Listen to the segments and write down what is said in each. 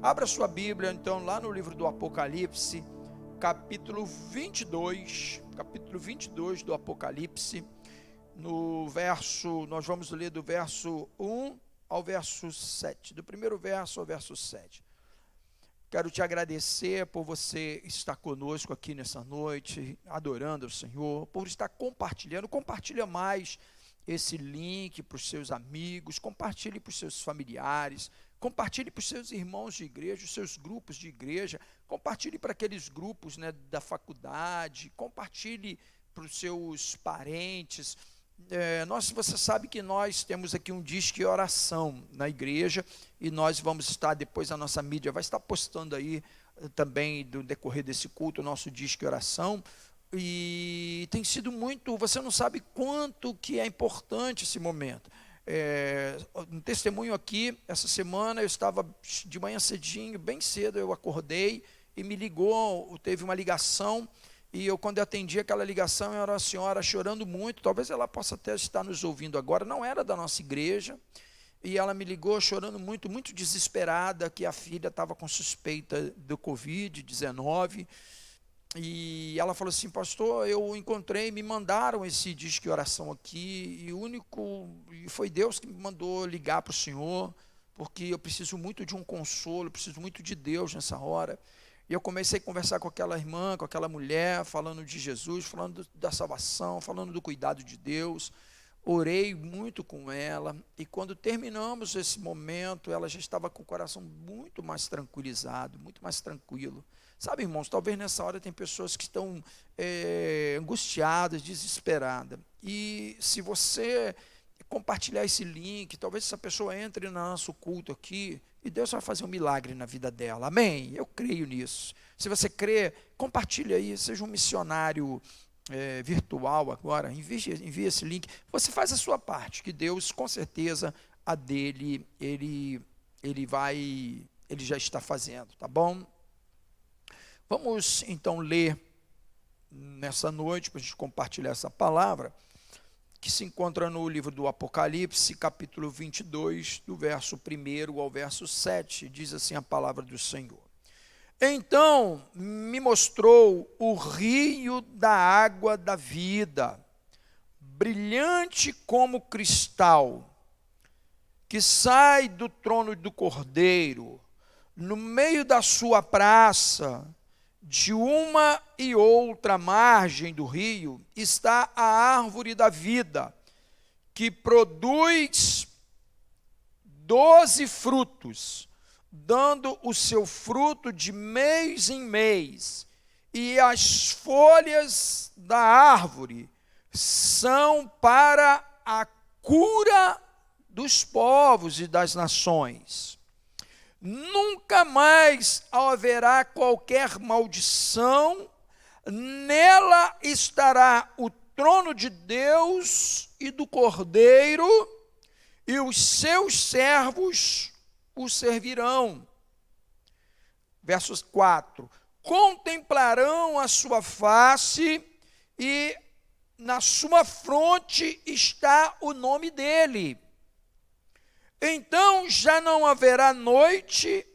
Abra sua Bíblia, então, lá no livro do Apocalipse, capítulo 22 do Apocalipse, nós vamos ler do verso 1 ao verso 7, do primeiro verso ao verso 7. Quero te agradecer por você estar conosco aqui nessa noite, adorando o Senhor, por estar compartilhando. Compartilha mais esse link para os seus amigos, compartilhe para os seus familiares, compartilhe para os seus irmãos de igreja, os seus grupos de igreja, compartilhe para aqueles grupos, né, da faculdade, compartilhe para os seus parentes. Você sabe que nós temos aqui um disco de oração na igreja, e nós vamos estar, depois a nossa mídia vai estar postando aí também, do decorrer desse culto, o nosso disco de oração. E tem sido muito, você não sabe quanto que é importante esse momento. Um testemunho aqui, essa semana eu estava de manhã cedinho, bem cedo eu acordei e me ligou, teve uma ligação, e eu, quando eu atendi aquela ligação, era uma senhora chorando muito, talvez ela possa até estar nos ouvindo agora, não era da nossa igreja, e ela me ligou chorando muito, muito desesperada, que a filha estava com suspeita do Covid-19, e ela falou assim: pastor, eu encontrei, me mandaram esse disco de oração aqui, e foi Deus que me mandou ligar para o senhor, porque eu preciso muito de um consolo, preciso muito de Deus nessa hora. E eu comecei a conversar com aquela irmã, com aquela mulher, falando de Jesus, falando da salvação, falando do cuidado de Deus. Orei muito com ela, e quando terminamos esse momento, ela já estava com o coração muito mais tranquilizado, muito mais tranquilo. Sabe, irmãos, talvez nessa hora tem pessoas que estão angustiadas, desesperadas, e se você compartilhar esse link, talvez essa pessoa entre no nosso culto aqui, e Deus vai fazer um milagre na vida dela, amém? Eu creio nisso. Se você crê, compartilhe aí, seja um missionário virtual agora, envie esse link, você faz a sua parte, que Deus, com certeza, a dele, ele já está fazendo, tá bom? Vamos então ler nessa noite, para a gente compartilhar essa palavra, que se encontra no livro do Apocalipse, capítulo 22, do verso 1 ao verso 7, diz assim a palavra do Senhor. Então me mostrou o rio da água da vida, brilhante como cristal, que sai do trono do Cordeiro. No meio da sua praça, de uma e outra margem do rio, está a árvore da vida, que produz 12 frutos, dando o seu fruto de mês em mês, e as folhas da árvore são para a cura dos povos e das nações. Nunca mais haverá qualquer maldição, nela estará o trono de Deus e do Cordeiro, e os seus servos o servirão. Versos 4: contemplarão a sua face, e na sua fronte está o nome dele. Então já não haverá noite,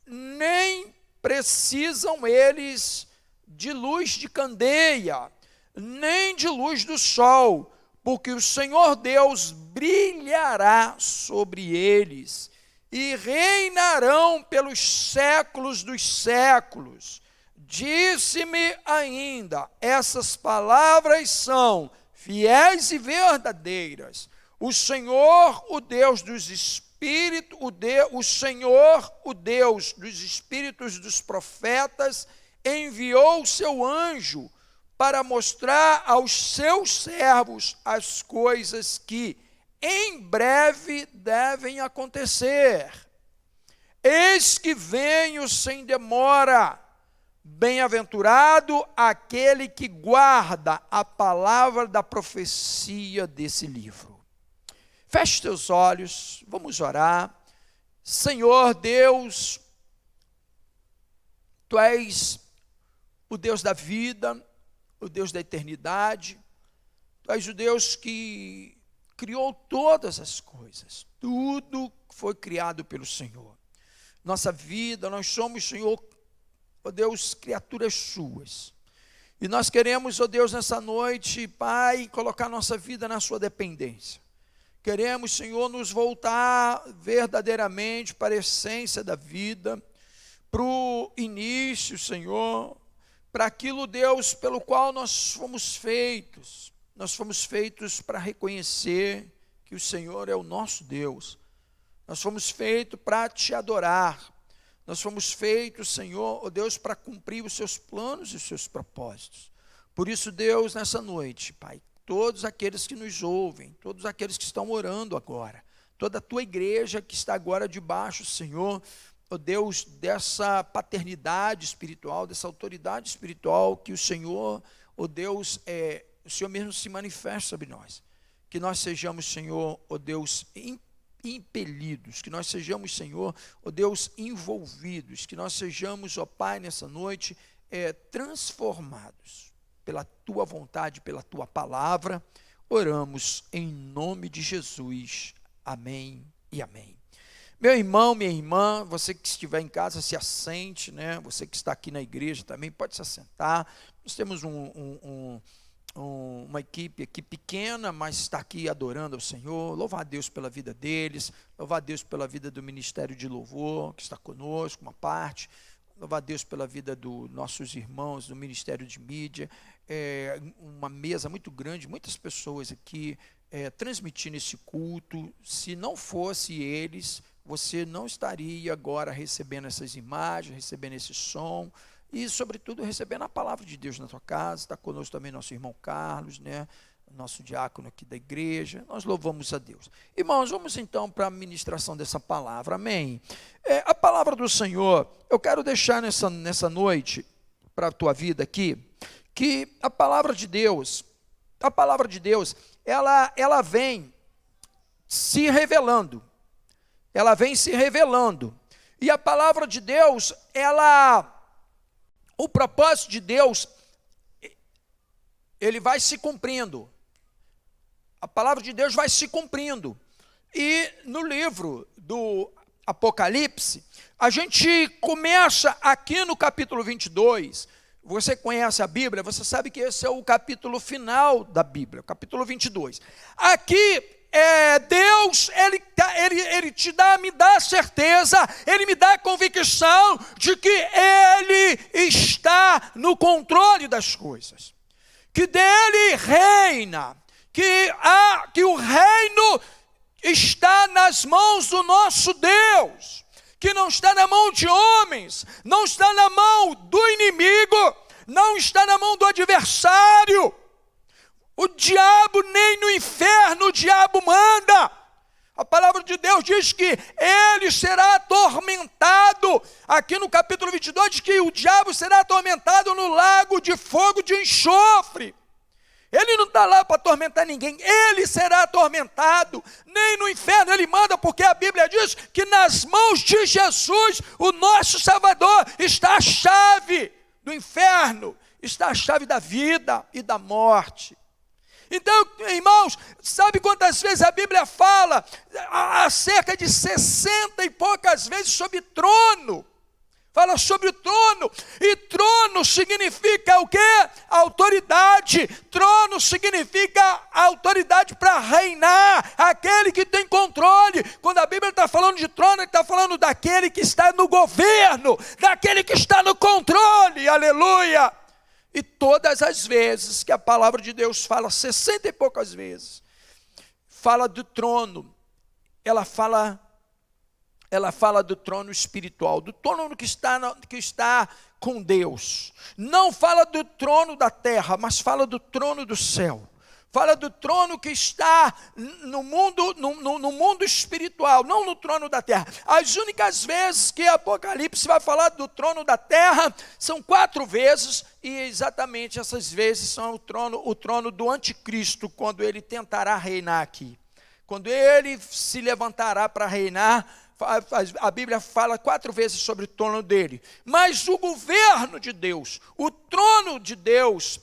nem precisam eles de luz de candeia, nem de luz do sol, porque o Senhor Deus brilhará sobre eles, e reinarão pelos séculos dos séculos. Disse-me ainda: essas palavras são fiéis e verdadeiras. O Senhor, o Deus dos espíritos, o Senhor, o Deus dos espíritos dos profetas, enviou o seu anjo para mostrar aos seus servos as coisas que em breve devem acontecer. Eis que venho sem demora. Bem-aventurado aquele que guarda a palavra da profecia desse livro. Feche teus olhos, vamos orar. Senhor Deus, Tu és o Deus da vida, o Deus da eternidade. Tu és o Deus que criou todas as coisas. Tudo foi criado pelo Senhor. nossa vida, nós somos, Senhor, ó Deus, criaturas suas. E nós queremos, ó Deus, nessa noite, Pai, colocar nossa vida na sua dependência. Queremos, Senhor, nos voltar verdadeiramente para a essência da vida, para o início, Senhor, para aquilo, Deus, pelo qual nós fomos feitos. Nós fomos feitos para reconhecer que o Senhor é o nosso Deus. Nós fomos feitos para te adorar. Nós fomos feitos, Senhor, ó Deus, para cumprir os seus planos e os seus propósitos. Por isso, Deus, nessa noite, Pai, todos aqueles que nos ouvem, todos aqueles que estão orando agora, toda a tua igreja que está agora debaixo, Senhor, ó Deus, dessa paternidade espiritual, dessa autoridade espiritual que o Senhor, ó Deus, o Senhor mesmo se manifesta sobre nós. Que nós sejamos, Senhor, ó Deus, impelidos, que nós sejamos, Senhor, ó Deus, envolvidos, que nós sejamos, ó Pai, nessa noite, transformados pela tua vontade, pela tua palavra. Oramos em nome de Jesus. Amém e amém. Meu irmão, minha irmã, você que estiver em casa, se assente, né? Você que está aqui na igreja também pode se assentar. Nós temos uma equipe aqui pequena, mas está aqui adorando ao Senhor. Louvar a Deus pela vida deles, louvar a Deus pela vida do Ministério de Louvor, que está conosco, uma parte. Louvar a Deus pela vida dos nossos irmãos do Ministério de Mídia. Uma mesa muito grande, muitas pessoas aqui transmitindo esse culto. Se não fosse eles, você não estaria agora recebendo essas imagens, recebendo esse som e, sobretudo, recebendo a palavra de Deus na tua casa. Está conosco também nosso irmão Carlos, né? Nosso diácono aqui da igreja. Nós louvamos a Deus. Irmãos, vamos então para a ministração dessa palavra, amém? A palavra do Senhor, eu quero deixar nessa noite, para a tua vida aqui, que a palavra de Deus, ela vem se revelando, e a palavra de Deus, o propósito de Deus, ele vai se cumprindo. A palavra de Deus vai se cumprindo. E no livro do Apocalipse, a gente começa aqui no capítulo 22. Você conhece a Bíblia, você sabe que esse é o capítulo final da Bíblia, o capítulo 22. Aqui, Deus, me dá a certeza, Ele me dá a convicção de que Ele está no controle das coisas. Que dele reina, que o reino está nas mãos do nosso Deus, que não está na mão de homens, não está na mão do inimigo, não está na mão do adversário. O diabo, nem no inferno o diabo manda. A palavra de Deus diz que ele será atormentado. Aqui no capítulo 22 diz que o diabo será atormentado no lago de fogo de enxofre. Ele não está lá para atormentar ninguém, ele será atormentado. Nem no inferno ele manda, porque a Bíblia diz que nas mãos de Jesus, o nosso Salvador, está a chave do inferno, está a chave da vida e da morte. Então, irmãos, sabe quantas vezes a Bíblia fala? Há cerca de 60 e poucas vezes sobre trono. Fala sobre o trono, e trono significa o quê? Autoridade. Trono significa autoridade para reinar, aquele que tem controle. Quando a Bíblia está falando de trono, ele está falando daquele que está no governo, daquele que está no controle, aleluia. E todas as vezes que a palavra de Deus fala, 60 e poucas vezes, fala do trono, ela fala do trono espiritual, do trono que está com Deus. Não fala do trono da terra, mas fala do trono do céu. Fala do trono que está no mundo espiritual, não no trono da terra. As únicas vezes que Apocalipse vai falar do trono da terra são 4 vezes, e exatamente essas vezes são o trono do anticristo, quando ele tentará reinar aqui. Quando ele se levantará para reinar, a Bíblia fala 4 vezes sobre o trono dele. Mas o governo de Deus, o trono de Deus,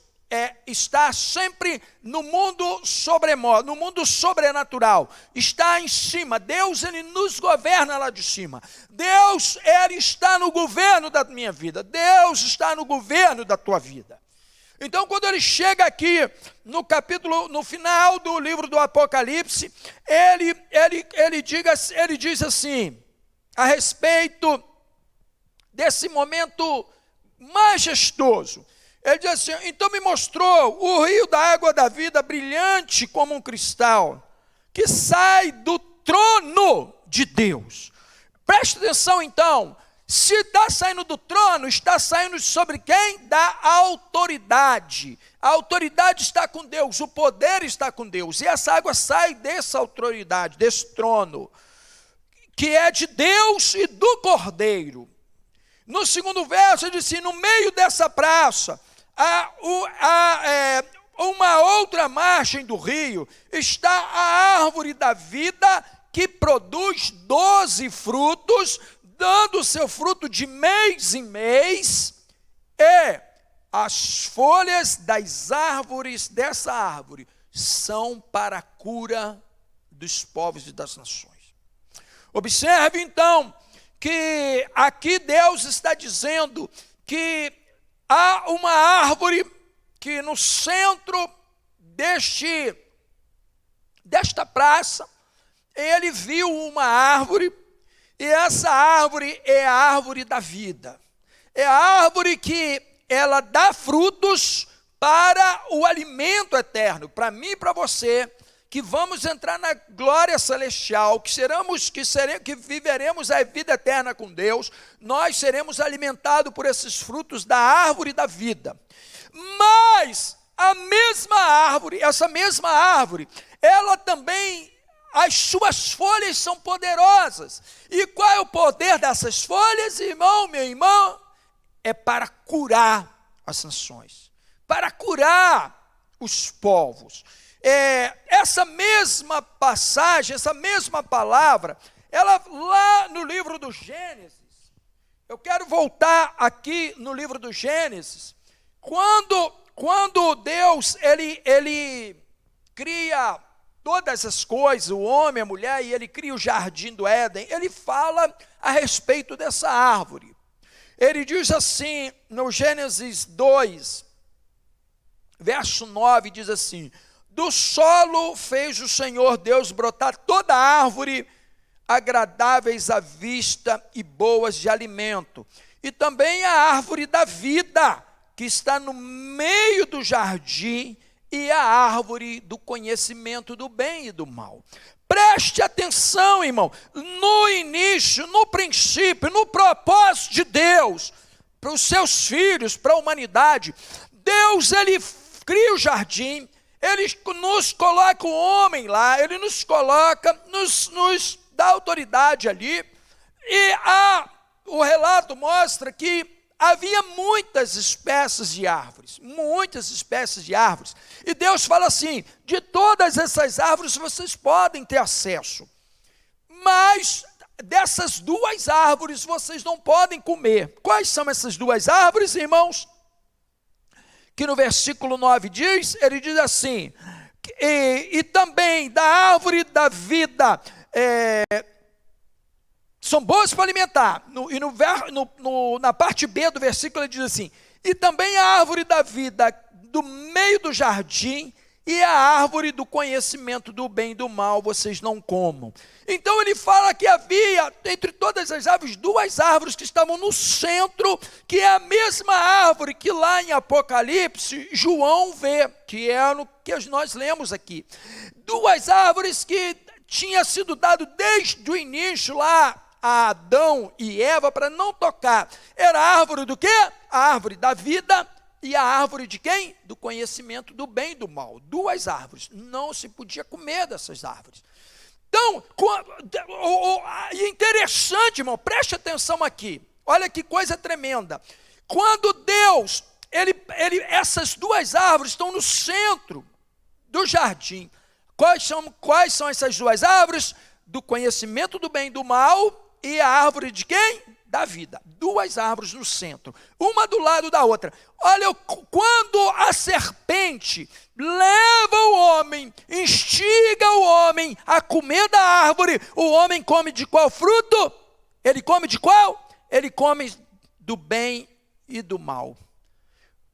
está sempre no mundo sobremodo, no mundo sobrenatural, está em cima. Deus, ele nos governa lá de cima. Deus, ele está no governo da minha vida. Deus está no governo da tua vida. Então, quando ele chega aqui no final do livro do Apocalipse, ele diz assim, a respeito desse momento majestoso. Ele diz assim: então me mostrou o rio da água da vida, brilhante como um cristal, que sai do trono de Deus. Preste atenção então, se está saindo do trono, está saindo sobre quem? Da autoridade. A autoridade está com Deus, o poder está com Deus, e essa água sai dessa autoridade, desse trono, que é de Deus e do Cordeiro. No segundo verso, ele diz assim: no meio dessa praça, uma outra margem do rio, está a árvore da vida, que produz 12 frutos, dando seu fruto de mês em mês, e as folhas das árvores, dessa árvore, são para a cura dos povos e das nações. Observe então, que aqui Deus está dizendo que há uma árvore que no centro desta praça, ele viu uma árvore, e essa árvore é a árvore da vida. É a árvore que ela dá frutos para o alimento eterno, para mim e para você, que vamos entrar na glória celestial, que viveremos a vida eterna com Deus. Nós seremos alimentados por esses frutos da árvore da vida. Mas essa mesma árvore, ela também, as suas folhas são poderosas. E qual é o poder dessas folhas, irmão, minha irmã? É para curar as nações, para curar os povos. Essa mesma passagem, essa mesma palavra, ela lá no livro do Gênesis, eu quero voltar aqui no livro do Gênesis, quando Deus, ele cria todas as coisas, o homem, a mulher, e ele cria o jardim do Éden, ele fala a respeito dessa árvore. Ele diz assim, no Gênesis 2, verso 9, diz assim: do solo fez o Senhor Deus brotar toda árvore agradáveis à vista e boas de alimento, e também a árvore da vida, que está no meio do jardim, e a árvore do conhecimento do bem e do mal. Preste atenção, irmão, no início, no princípio, no propósito de Deus, para os seus filhos, para a humanidade, Deus, ele cria o jardim, ele nos coloca o homem lá, ele nos coloca, nos dá autoridade ali, e o relato mostra que havia muitas espécies de árvores, e Deus fala assim: de todas essas árvores vocês podem ter acesso, mas dessas duas árvores vocês não podem comer. Quais são essas duas árvores, irmãos? Que no versículo 9 diz, ele diz assim: e também da árvore da vida, são boas para alimentar. Na parte B do versículo ele diz assim: e também a árvore da vida do meio do jardim, e a árvore do conhecimento do bem e do mal vocês não comam. Então ele fala que havia, entre todas as árvores, duas árvores que estavam no centro, que é a mesma árvore que lá em Apocalipse João vê, que é no que nós lemos aqui. Duas árvores que tinha sido dado desde o início lá a Adão e Eva para não tocar. Era a árvore do quê? A árvore da vida e a árvore de quem? Do conhecimento do bem e do mal. Duas árvores. Não se podia comer dessas árvores. Então, interessante, irmão, preste atenção aqui. Olha que coisa tremenda. Quando Deus, essas duas árvores estão no centro do jardim. Quais são essas duas árvores? Do conhecimento do bem e do mal, e a árvore de quem? da vida. Duas árvores no centro, uma do lado da outra. Olha, quando a serpente leva o homem, instiga o homem a comer da árvore, o homem come de qual fruto? Ele come de qual? Ele come do bem e do mal.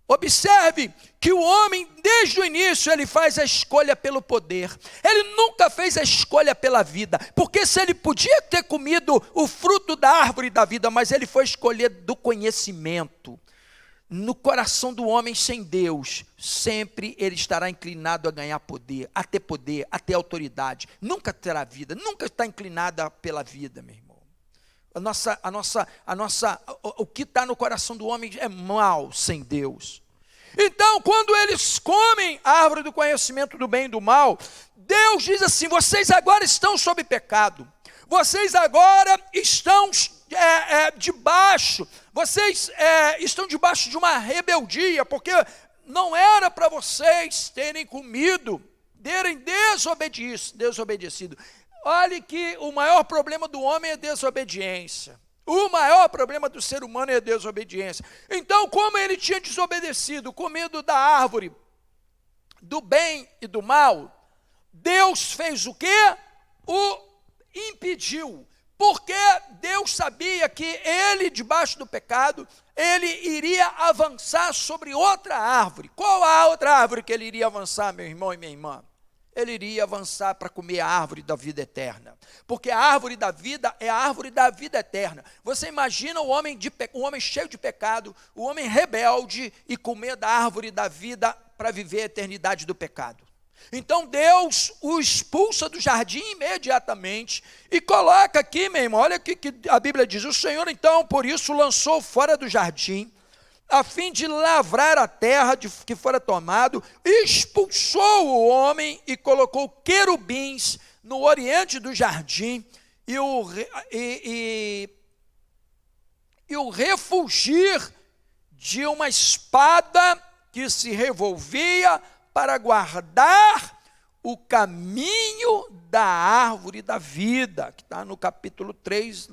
Observe que o homem, desde o início, ele faz a escolha pelo poder. Ele nunca fez a escolha pela vida, porque se ele podia ter comido o fruto da árvore da vida, mas ele foi escolher do conhecimento. No coração do homem sem Deus, sempre ele estará inclinado a ganhar poder, a ter autoridade. Nunca terá vida, nunca está inclinada pela vida, meu irmão. O que está no coração do homem é mal sem Deus. Então, quando eles comem a árvore do conhecimento do bem e do mal, Deus diz assim: vocês agora estão sob pecado, vocês agora estão estão debaixo de uma rebeldia, porque não era para vocês terem comido, terem desobedecido. Olhe que o maior problema do homem é desobediência. O maior problema do ser humano é a desobediência. Então, como ele tinha desobedecido, comido da árvore do bem e do mal, Deus fez o quê? O impediu. Porque Deus sabia que ele, debaixo do pecado, ele iria avançar sobre outra árvore. Qual a outra árvore que ele iria avançar, meu irmão e minha irmã? Ele iria avançar para comer a árvore da vida eterna. Porque a árvore da vida é a árvore da vida eterna. Você imagina o homem cheio de pecado, o homem rebelde, e comer da árvore da vida para viver a eternidade do pecado. Então Deus o expulsa do jardim imediatamente e coloca aqui, meu irmão, olha o que a Bíblia diz: o Senhor então por isso lançou fora do jardim, a fim de lavrar a terra que fora tomado, expulsou o homem e colocou querubins no oriente do jardim e o refugir de uma espada que se revolvia para guardar o caminho da árvore da vida, que está no capítulo 3,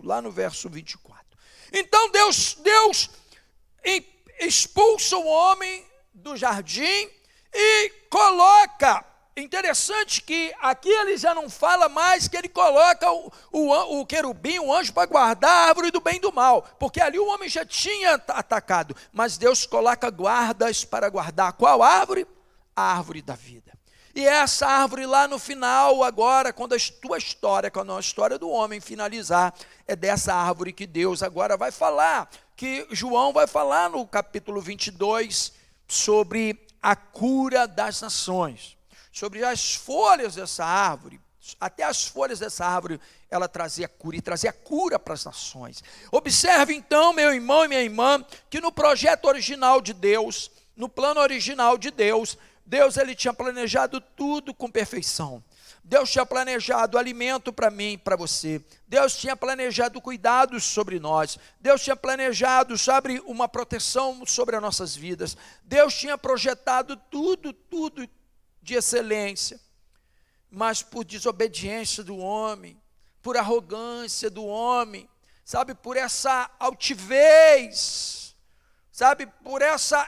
lá no verso 24. Então Deus expulsa o homem do jardim e coloca, interessante que aqui ele já não fala mais que ele coloca o querubim, o anjo, para guardar a árvore do bem e do mal, porque ali o homem já tinha atacado, mas Deus coloca guardas para guardar qual árvore? A árvore da vida. E essa árvore lá no final, agora, quando a tua história, quando a história do homem finalizar, é dessa árvore que Deus agora vai falar, que João vai falar no capítulo 22, sobre a cura das nações, sobre as folhas dessa árvore. Até as folhas dessa árvore, ela trazia cura, e trazia cura para as nações. Observe então, meu irmão e minha irmã, que no projeto original de Deus, no plano original de Deus, ele tinha planejado tudo com perfeição. Deus tinha planejado alimento para mim e para você. Deus tinha planejado cuidados sobre nós. Deus tinha planejado, sabe, uma proteção sobre as nossas vidas. Deus tinha projetado tudo de excelência. Mas por desobediência do homem, por arrogância do homem, sabe, por essa altivez, sabe, por essa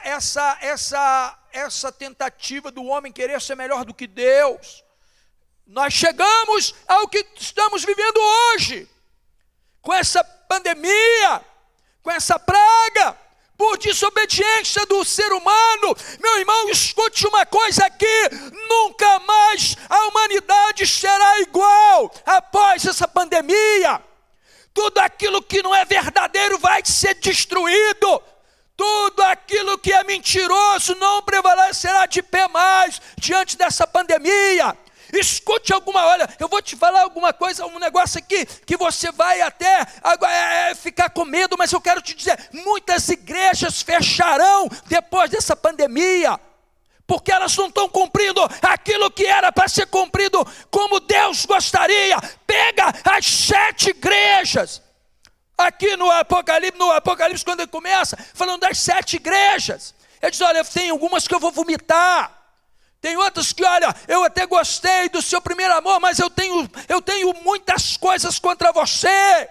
tentativa do homem querer ser melhor do que Deus, nós chegamos ao que estamos vivendo hoje, com essa pandemia, com essa praga, por desobediência do ser humano. Meu irmão, escute uma coisa aqui: nunca mais a humanidade será igual após essa pandemia. Tudo aquilo que não é verdadeiro vai ser destruído. Tudo aquilo que é mentiroso não prevalecerá de pé mais diante dessa pandemia. Escute olha, eu vou te falar alguma coisa, um negócio aqui, que você vai até ficar com medo, mas eu quero te dizer, muitas igrejas fecharão depois dessa pandemia, porque elas não estão cumprindo aquilo que era para ser cumprido como Deus gostaria. Pega as 7 igrejas, aqui no Apocalipse, quando ele começa, falando das 7 igrejas, ele diz: olha, tem algumas que eu vou vomitar, tem outras que, olha, eu até gostei do seu primeiro amor, mas eu tenho muitas coisas contra você.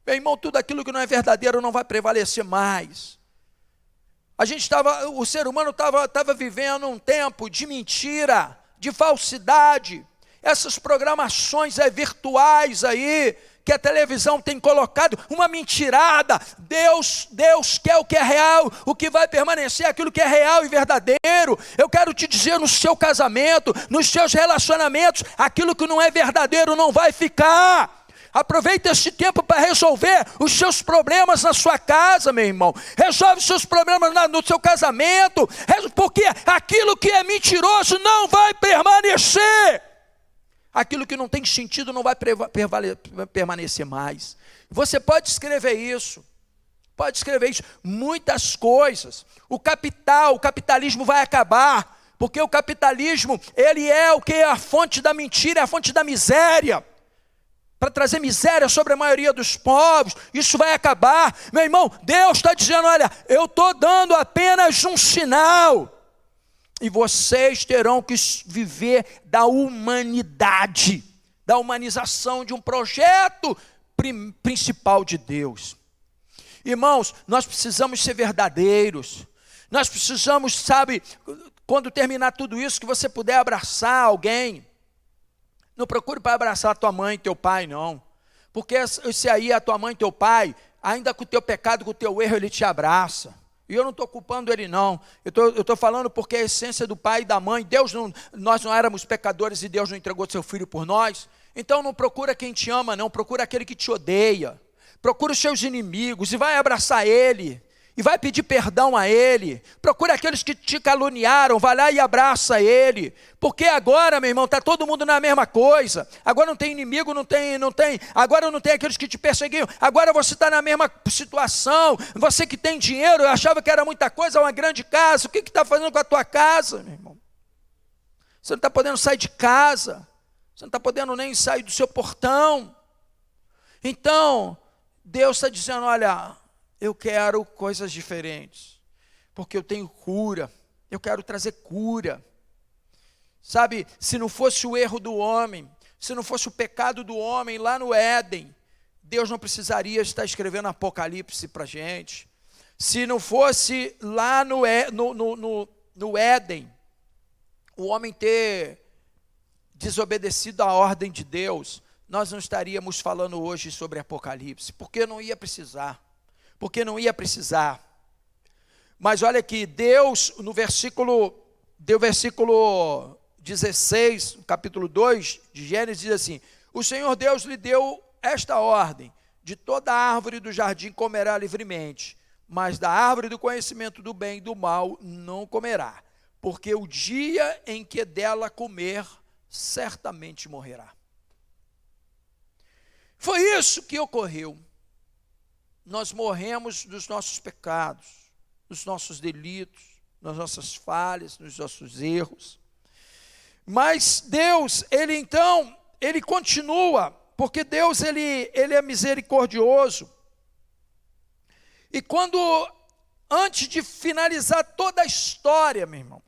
Meu irmão, tudo aquilo que não é verdadeiro não vai prevalecer mais. O ser humano estava vivendo um tempo de mentira, de falsidade. Essas programações virtuais aí, que a televisão tem colocado, uma mentirada. Deus quer o que é real, o que vai permanecer, aquilo que é real e verdadeiro. Eu quero te dizer, no seu casamento, nos seus relacionamentos, aquilo que não é verdadeiro não vai ficar. Aproveita este tempo para resolver os seus problemas na sua casa, meu irmão. Resolve os seus problemas no seu casamento, porque aquilo que é mentiroso não vai permanecer. Aquilo que não tem sentido não vai permanecer mais. Você pode escrever isso. Muitas coisas. O capitalismo vai acabar, porque o capitalismo, ele é o que é a fonte da mentira, é a fonte da miséria. Para trazer miséria sobre a maioria dos povos, isso vai acabar. Meu irmão, Deus está dizendo, olha, eu estou dando apenas um sinal, e vocês terão que viver da humanidade, da humanização de um projeto principal de Deus. Irmãos, nós precisamos ser verdadeiros, nós precisamos, sabe, quando terminar tudo isso, que você puder abraçar alguém. Não procure para abraçar tua mãe e teu pai, não. Porque se aí a tua mãe e teu pai, ainda com o teu pecado, com o teu erro, ele te abraça. E eu não estou culpando ele, não. Eu estou falando porque a essência do pai e da mãe, nós não éramos pecadores e Deus não entregou seu filho por nós. Então não procura quem te ama, não. Procura aquele que te odeia. Procura os seus inimigos e vai abraçar ele. E vai pedir perdão a ele. Procura aqueles que te caluniaram, vai lá e abraça ele. Porque agora, meu irmão, está todo mundo na mesma coisa. Agora não tem inimigo, agora não tem aqueles que te perseguiam. Agora você está na mesma situação. Você que tem dinheiro, achava que era muita coisa, uma grande casa. O que está fazendo com a tua casa, meu irmão? Você não está podendo sair de casa. Você não está podendo nem sair do seu portão. Então, Deus está dizendo, olha, eu quero coisas diferentes, porque eu tenho cura, eu quero trazer cura. Sabe, se não fosse o erro do homem, se não fosse o pecado do homem lá no Éden, Deus não precisaria estar escrevendo Apocalipse para a gente. Se não fosse lá no Éden, o homem ter desobedecido à ordem de Deus, nós não estaríamos falando hoje sobre Apocalipse, porque não ia precisar. Mas olha aqui, Deus, no versículo 16, capítulo 2 de Gênesis, diz assim: o Senhor Deus lhe deu esta ordem: de toda árvore do jardim comerá livremente, mas da árvore do conhecimento do bem e do mal não comerá, porque o dia em que dela comer, certamente morrerá. Foi isso que ocorreu. Nós morremos dos nossos pecados, dos nossos delitos, das nossas falhas, dos nossos erros. Mas Deus, ele continua, porque Deus, ele é misericordioso. E antes de finalizar toda a história, meu irmão,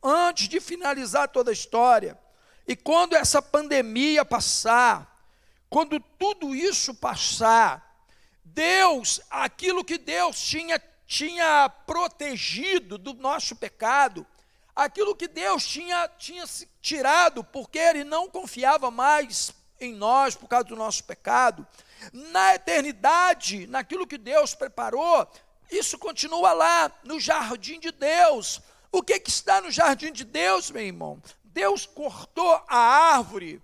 e quando essa pandemia passar, quando tudo isso passar, Deus, aquilo que Deus tinha protegido do nosso pecado, aquilo que Deus tinha tirado, porque Ele não confiava mais em nós por causa do nosso pecado, na eternidade, naquilo que Deus preparou, isso continua lá, no jardim de Deus. O que está no jardim de Deus, meu irmão? Deus cortou a árvore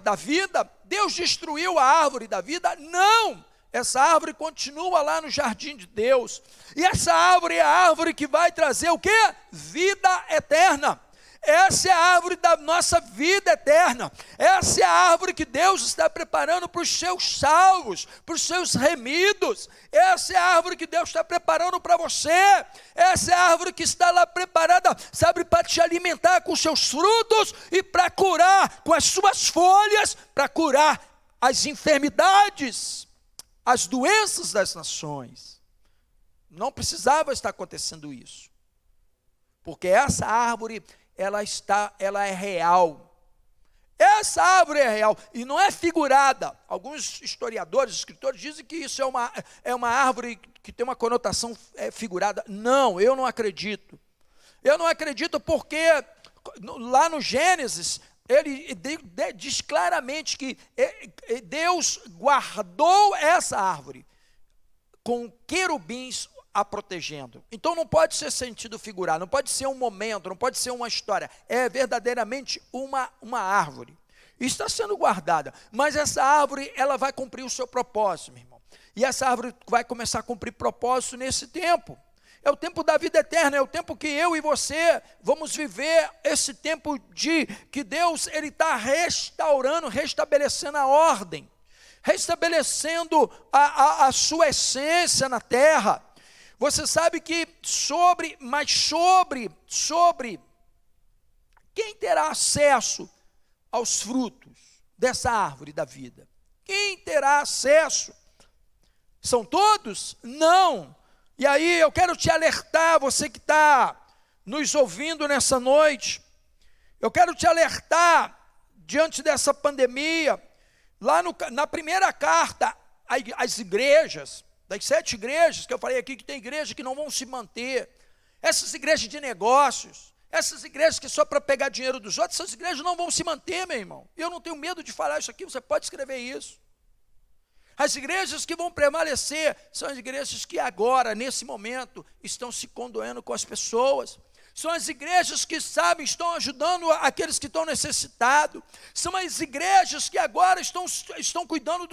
da vida. Deus destruiu a árvore da vida? Não! Essa árvore continua lá no jardim de Deus. E essa árvore é a árvore que vai trazer o quê? Vida eterna. Essa é a árvore da nossa vida eterna. Essa é a árvore que Deus está preparando para os seus salvos, para os seus remidos. Essa é a árvore que Deus está preparando para você. Essa é a árvore que está lá preparada, sabe, para te alimentar com os seus frutos e para curar com as suas folhas, para curar as enfermidades, as doenças das nações. Não precisava estar acontecendo isso, porque essa árvore ela é real. essa árvore é real e não é figurada. Alguns historiadores, escritores dizem que isso é uma árvore que tem uma conotação figurada. Não, eu não acredito. Eu não acredito porque lá no Gênesis, ele diz claramente que Deus guardou essa árvore com querubins a protegendo. Então não pode ser sentido figurado, não pode ser um momento, não pode ser uma história. É verdadeiramente uma árvore. E está sendo guardada. Mas essa árvore, ela vai cumprir o seu propósito, meu irmão. E essa árvore vai começar a cumprir propósito nesse tempo. É o tempo da vida eterna, é o tempo que eu e você vamos viver esse tempo de que Deus ele está restaurando, restabelecendo a ordem, restabelecendo a sua essência na terra. Você sabe que sobre quem terá acesso aos frutos dessa árvore da vida? Quem terá acesso? São todos? Não. E aí eu quero te alertar, você que está nos ouvindo nessa noite, eu quero te alertar diante dessa pandemia, lá na primeira carta às igrejas, das 7 igrejas, que eu falei aqui que tem igrejas que não vão se manter, essas igrejas de negócios, essas igrejas que só para pegar dinheiro dos outros, essas igrejas não vão se manter, meu irmão. Eu não tenho medo de falar isso aqui, você pode escrever isso. As igrejas que vão prevalecer são as igrejas que agora, nesse momento, estão se condoendo com as pessoas. São as igrejas que sabem, estão ajudando aqueles que estão necessitados. São as igrejas que agora estão cuidando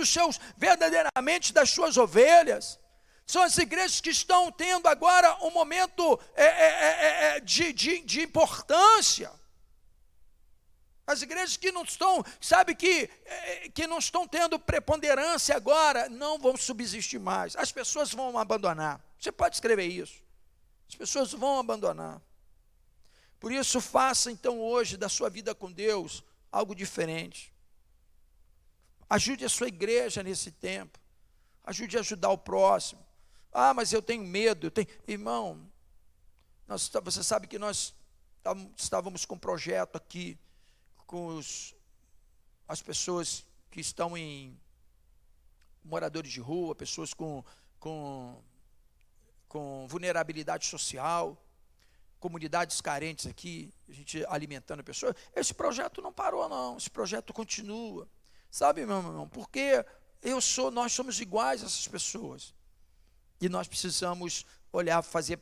verdadeiramente das suas ovelhas. São as igrejas que estão tendo agora um momento de importância. As igrejas que não estão, que não estão tendo preponderância agora, não vão subsistir mais. As pessoas vão abandonar. Você pode escrever isso. As pessoas vão abandonar. Por isso, faça então hoje da sua vida com Deus algo diferente. Ajude a sua igreja nesse tempo. Ajude a ajudar o próximo. Ah, mas eu tenho medo. Irmão, você sabe que nós estávamos com um projeto aqui, com as pessoas que estão em moradores de rua, pessoas com vulnerabilidade social, comunidades carentes aqui, a gente alimentando pessoas. Esse projeto não parou não, esse projeto continua. Sabe, meu irmão, porque nós somos iguais a essas pessoas. E nós precisamos olhar, fazer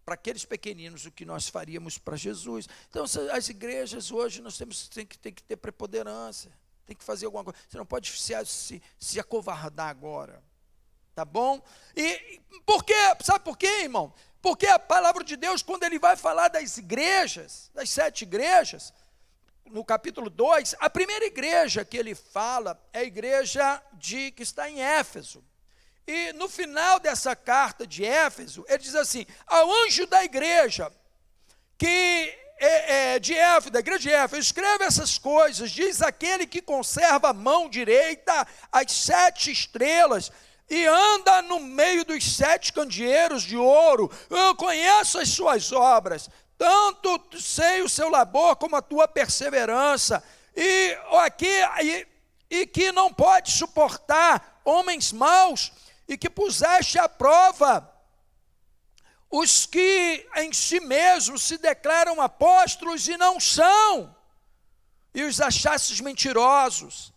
para aqueles pequeninos o que nós faríamos para Jesus. Então, as igrejas hoje, nós tem que ter preponderância, tem que fazer alguma coisa. Você não pode se acovardar agora, tá bom? E por quê? Sabe por quê, irmão? Porque a palavra de Deus, quando ele vai falar das igrejas, das 7 igrejas, no capítulo 2, a primeira igreja que ele fala é a igreja que está em Éfeso. E no final dessa carta de Éfeso, ele diz assim: ao anjo da igreja, que da igreja de Éfeso, escreve essas coisas, diz aquele que conserva a mão direita as 7 estrelas, e anda no meio dos 7 candeeiros de ouro. Eu conheço as suas obras, tanto sei o seu labor como a tua perseverança, e que não pode suportar homens maus, e que puseste à prova os que em si mesmos se declaram apóstolos e não são, e os achastes mentirosos.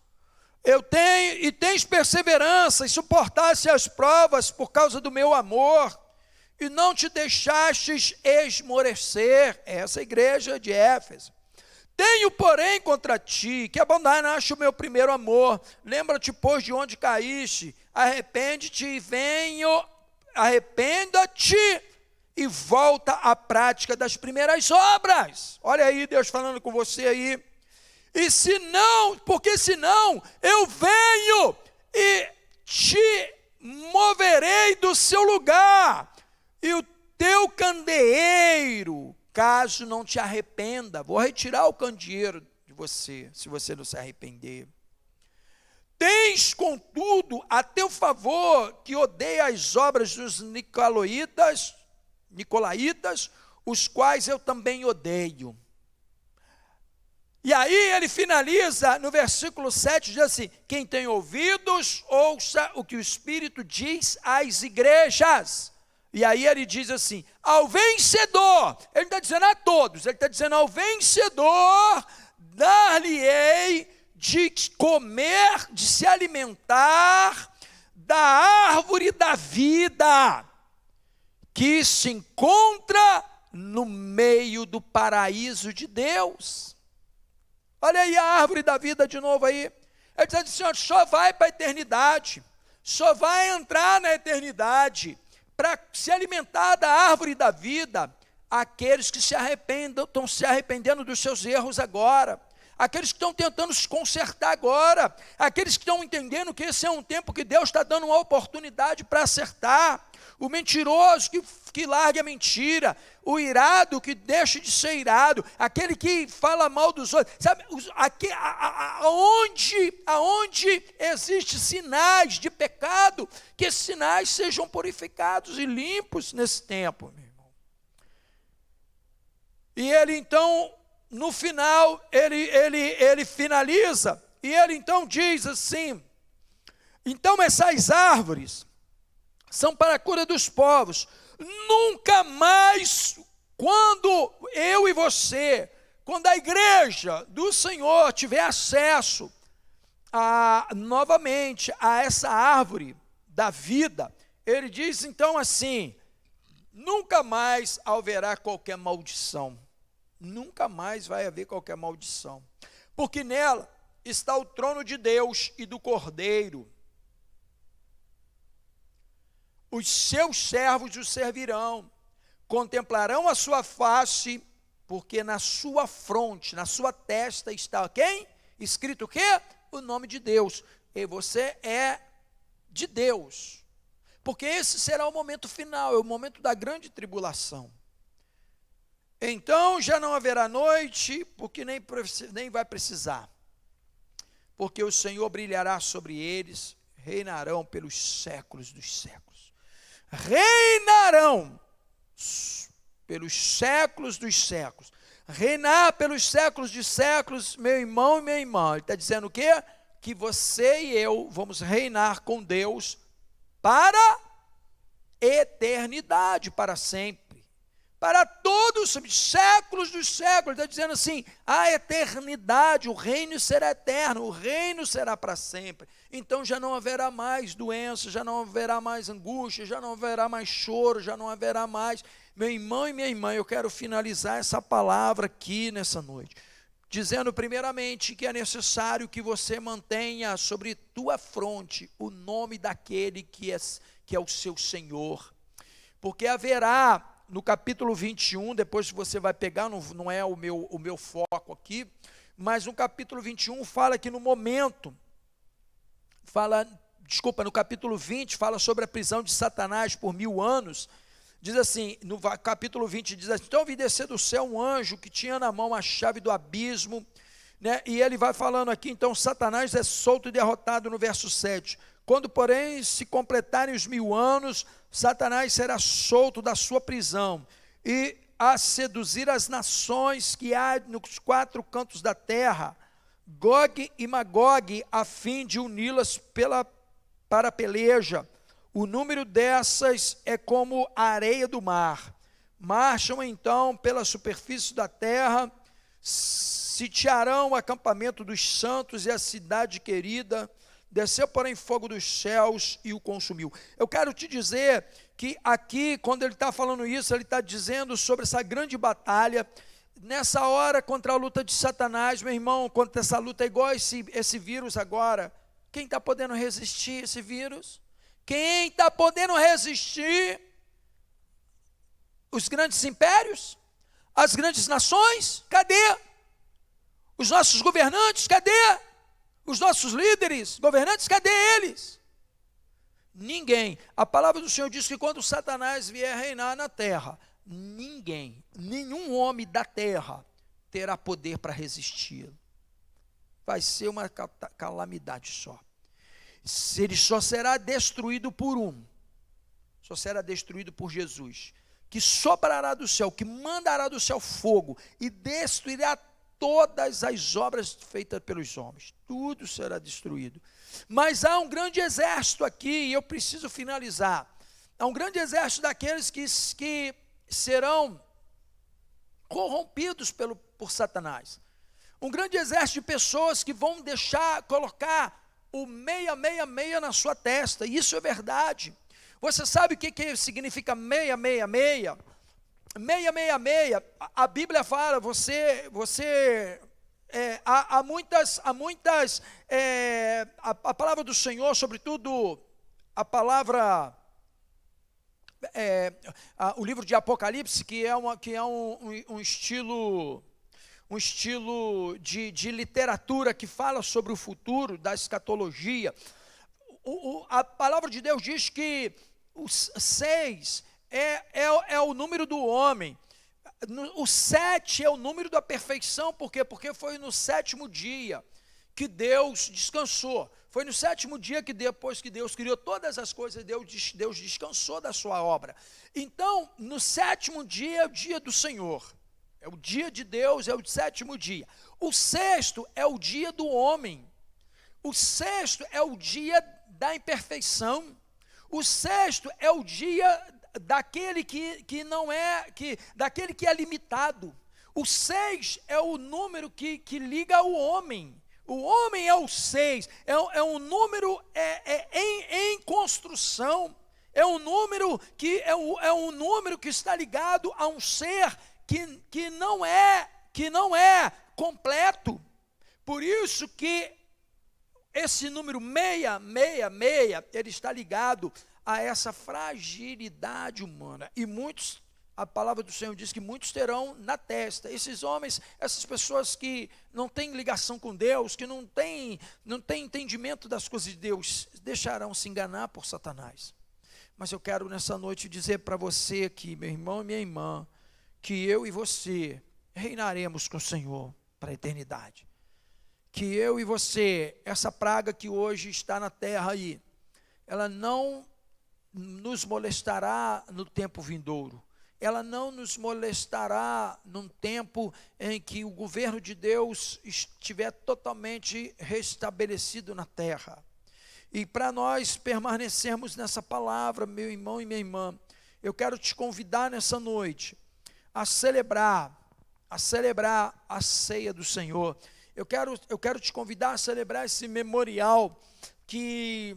Tens perseverança, e suportaste as provas por causa do meu amor, e não te deixastes esmorecer. Essa igreja de Éfeso. Tenho, porém, contra ti, que abandonaste o meu primeiro amor. Lembra-te, pois, de onde caíste. Arrependa-te e volta à prática das primeiras obras. Olha aí, Deus falando com você aí. Porque senão eu venho e te moverei do seu lugar, e o teu candeeiro, caso não te arrependa, vou retirar o candeeiro de você, se você não se arrepender. Tens, contudo, a teu favor, que odeia as obras dos nicolaítas, os quais eu também odeio. E aí ele finaliza no versículo 7, diz assim: quem tem ouvidos, ouça o que o Espírito diz às igrejas. E aí ele diz assim: ao vencedor, ele está dizendo a todos, ele está dizendo ao vencedor, dar-lhe-ei de comer, de se alimentar da árvore da vida, que se encontra no meio do paraíso de Deus. Olha aí a árvore da vida de novo aí. Ele diz assim: só vai para a eternidade, só vai entrar na eternidade para se alimentar da árvore da vida aqueles que se arrependam, estão se arrependendo dos seus erros agora, aqueles que estão tentando se consertar agora, aqueles que estão entendendo que esse é um tempo que Deus está dando uma oportunidade para acertar, o mentiroso que largue a mentira, o irado que deixe de ser irado, aquele que fala mal dos outros, sabe, aonde existem sinais de pecado, que esses sinais sejam purificados e limpos nesse tempo, meu irmão. E ele então, no final, ele finaliza, e ele então diz assim: então essas árvores são para a cura dos povos. Nunca mais, quando eu e você, quando a igreja do Senhor tiver acesso novamente a essa árvore da vida, ele diz então assim: nunca mais haverá qualquer maldição. Nunca mais vai haver qualquer maldição, porque nela está o trono de Deus e do Cordeiro. Os seus servos o servirão, contemplarão a sua face, porque na sua fronte, na sua testa está quem? Escrito o quê? O nome de Deus. E você é de Deus, porque esse será o momento final, é o momento da grande tribulação. Então já não haverá noite, porque nem vai precisar, porque o Senhor brilhará sobre eles, reinarão pelos séculos dos séculos. Reinarão pelos séculos dos séculos. Reinar pelos séculos de séculos, meu irmão e minha irmã. Ele está dizendo o quê? Que você e eu vamos reinar com Deus para eternidade, para sempre. Para todos os séculos dos séculos. Ele está dizendo assim: a eternidade, o reino será eterno, o reino será para sempre. Então já não haverá mais doença, já não haverá mais angústia, já não haverá mais choro, já não haverá mais. Meu irmão e minha irmã, eu quero finalizar essa palavra aqui nessa noite, dizendo primeiramente que é necessário que você mantenha sobre tua fronte o nome daquele que é o seu Senhor, porque haverá, no capítulo 21, depois você vai pegar, não é o meu foco aqui, mas no capítulo 21 fala que no momento, no capítulo 20 fala sobre a prisão de Satanás por 1000 anos, diz assim, no capítulo 20 diz assim: então vi descer do céu um anjo que tinha na mão a chave do abismo, né? E ele vai falando aqui, então Satanás é solto e derrotado no verso 7, quando porém se completarem os 1000 anos, Satanás será solto da sua prisão, e a seduzir as nações que há nos 4 cantos da terra, Gog e Magog, a fim de uni-las para a peleja. O número dessas é como a areia do mar. Marcham então pela superfície da terra, sitiarão o acampamento dos santos e a cidade querida. Desceu, porém, fogo dos céus e o consumiu. Eu quero te dizer que aqui, quando ele está falando isso, ele está dizendo sobre essa grande batalha, nessa hora contra a luta de Satanás, meu irmão, contra essa luta é igual esse vírus agora. Quem está podendo resistir esse vírus? Quem está podendo resistir? Os grandes impérios? As grandes nações? Cadê? Os nossos governantes? Cadê? Os nossos líderes, governantes, cadê eles? Ninguém. A palavra do Senhor diz que quando Satanás vier reinar na terra, nenhum homem da terra terá poder para resistir. Vai ser uma calamidade só. Ele só será destruído por só será destruído por Jesus, que soprará do céu, que mandará do céu fogo e destruirá todas as obras feitas pelos homens. Tudo será destruído. Mas há um grande exército aqui, e eu preciso finalizar. Há um grande exército daqueles que serão corrompidos por Satanás. Um grande exército de pessoas que vão colocar o 666 na sua testa. Isso é verdade. Você sabe o que significa 666? 666, a Bíblia fala, há muitas, a palavra do Senhor, sobretudo a palavra, o livro de Apocalipse, que é um estilo de literatura que fala sobre o futuro, da escatologia. A palavra de Deus diz que os 6 é o número do homem. O 7 é o número da perfeição. Por quê? Porque foi no 7º dia que Deus descansou. Foi no 7º dia que depois que Deus criou todas as coisas, Deus descansou da sua obra. Então, no 7º dia é o dia do Senhor. É o dia de Deus, é o 7º dia. O 6º é o dia do homem. O 6º é o dia da imperfeição. O 6º é o dia daquele daquele que é limitado. O 6 é o número que liga o homem. O homem é o 6, é um número em construção. É um número que está ligado a um ser que não é completo. Por isso que esse número 666, ele está ligado a essa fragilidade humana. E muitos, a palavra do Senhor diz que muitos terão na testa. Esses homens, essas pessoas que não têm ligação com Deus, que não têm entendimento das coisas de Deus, deixarão se enganar por Satanás. Mas eu quero nessa noite dizer para você aqui, meu irmão e minha irmã, que eu e você reinaremos com o Senhor para a eternidade. Que eu e você, essa praga que hoje está na terra aí, ela não nos molestará no tempo vindouro. Ela não nos molestará num tempo em que o governo de Deus estiver totalmente restabelecido na terra. E para nós permanecermos nessa palavra, meu irmão e minha irmã, eu quero te convidar nessa noite a celebrar a ceia do Senhor. Eu quero te convidar a celebrar esse memorial que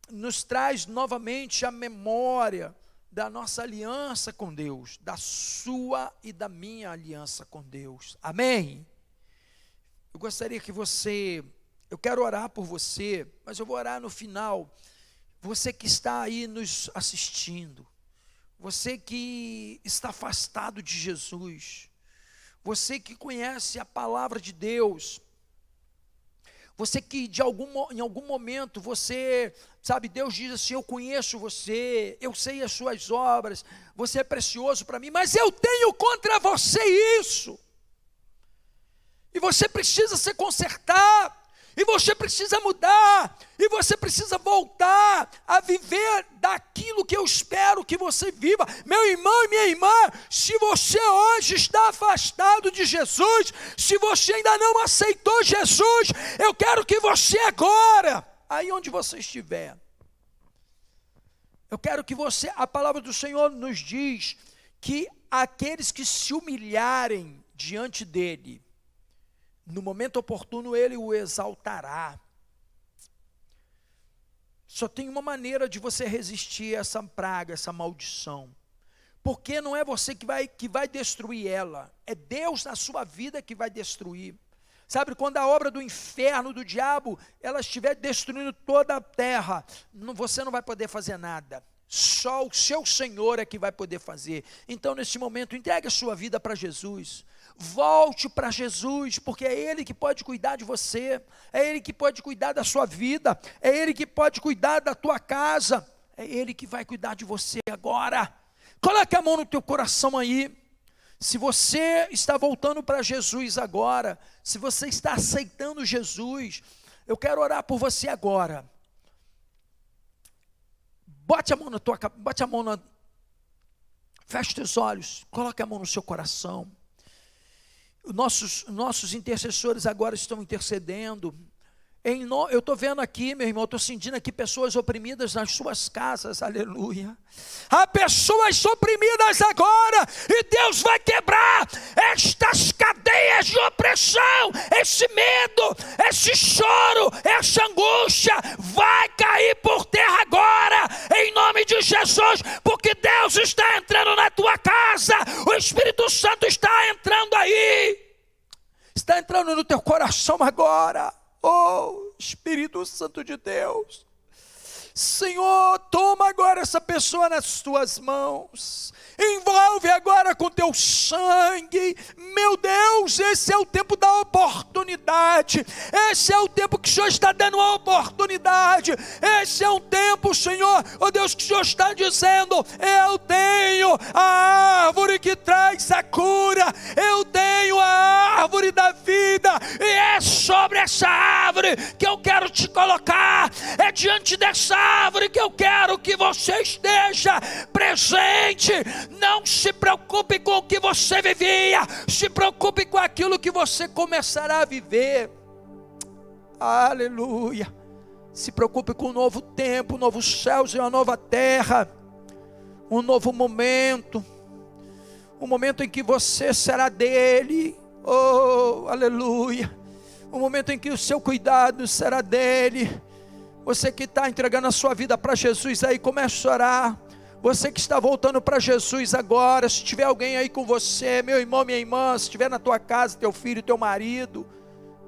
nos traz novamente a memória da nossa aliança com Deus, da sua e da minha aliança com Deus. Amém? Eu gostaria que eu quero orar por você, mas eu vou orar no final. Você que está aí nos assistindo, você que está afastado de Jesus, você que conhece a palavra de Deus, você que em algum momento você, sabe, Deus diz assim, eu conheço você, eu sei as suas obras, você é precioso para mim, mas eu tenho contra você isso. E você precisa se consertar, e você precisa mudar, e você precisa voltar a viver daquilo que eu espero que você viva. Meu irmão e minha irmã, se você hoje está afastado de Jesus, se você ainda não aceitou Jesus, eu quero que você agora, aí onde você estiver, eu quero que você, a palavra do Senhor nos diz que aqueles que se humilharem diante dele, no momento oportuno ele o exaltará. Só tem uma maneira de você resistir a essa praga, essa maldição. Porque não é você que vai destruir ela. É Deus na sua vida que vai destruir. Sabe, quando a obra do inferno, do diabo, ela estiver destruindo toda a terra, você não vai poder fazer nada. Só o seu Senhor é que vai poder fazer. Então, nesse momento, entregue a sua vida para Jesus. Volte para Jesus, porque é Ele que pode cuidar de você, é Ele que pode cuidar da sua vida, é Ele que pode cuidar da tua casa, é Ele que vai cuidar de você agora. Coloque a mão no teu coração aí. Se você está voltando para Jesus agora, se você está aceitando Jesus, eu quero orar por você agora. Bote a mão na tua cabeça, feche os olhos, coloque a mão no seu coração. nossos intercessores agora estão intercedendo. Eu estou vendo aqui, meu irmão, estou sentindo aqui pessoas oprimidas nas suas casas, aleluia. Há pessoas oprimidas agora, e Deus vai quebrar estas cadeias de opressão, esse medo, esse choro, essa angústia, vai cair por terra agora, em nome de Jesus, porque Deus está entrando na tua casa, o Espírito Santo está entrando aí, está entrando no teu coração agora. Oh, Espírito Santo de Deus, Senhor, toma agora essa pessoa nas tuas mãos, envolve agora com teu sangue, meu Deus, esse é o tempo da oportunidade, esse é o tempo que o Senhor está dando a oportunidade, esse é um tempo, Senhor, oh Deus, que o Senhor está dizendo, eu tenho a árvore que traz a cura, eu tenho a árvore da vida, e é sobre essa árvore que eu quero te colocar, é diante dessa árvore que eu quero que você esteja presente. Não se preocupe com o que você vivia, se preocupe com aquilo que você começará a viver. Aleluia. Se preocupe com um novo tempo, novos céus e uma nova terra, um novo momento, um momento em que você será dele. Oh, aleluia. Um momento em que o seu cuidado será dele. Você que está entregando a sua vida para Jesus aí, comece a orar. Você que está voltando para Jesus agora, se tiver alguém aí com você, meu irmão, minha irmã, se estiver na tua casa, teu filho, teu marido,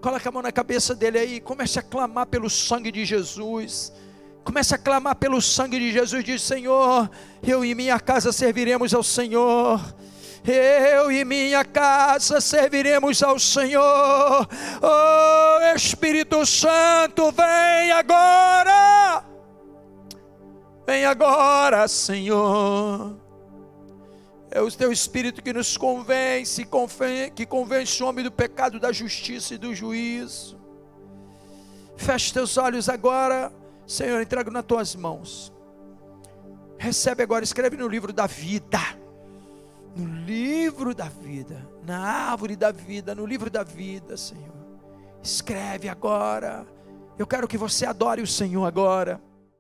coloca a mão na cabeça dele aí, comece a clamar pelo sangue de Jesus, comece a clamar pelo sangue de Jesus, diz, Senhor, eu e minha casa serviremos ao Senhor, eu e minha casa serviremos ao Senhor, oh Espírito Santo, vem agora, Senhor. É o teu Espírito que nos convence, que convence o homem do pecado, da justiça e do juízo. Feche teus olhos agora, Senhor, entrego nas tuas mãos. Recebe agora, escreve no livro da vida, no livro da vida, na árvore da vida, no livro da vida, Senhor. Escreve agora. Eu quero que você adore o Senhor agora.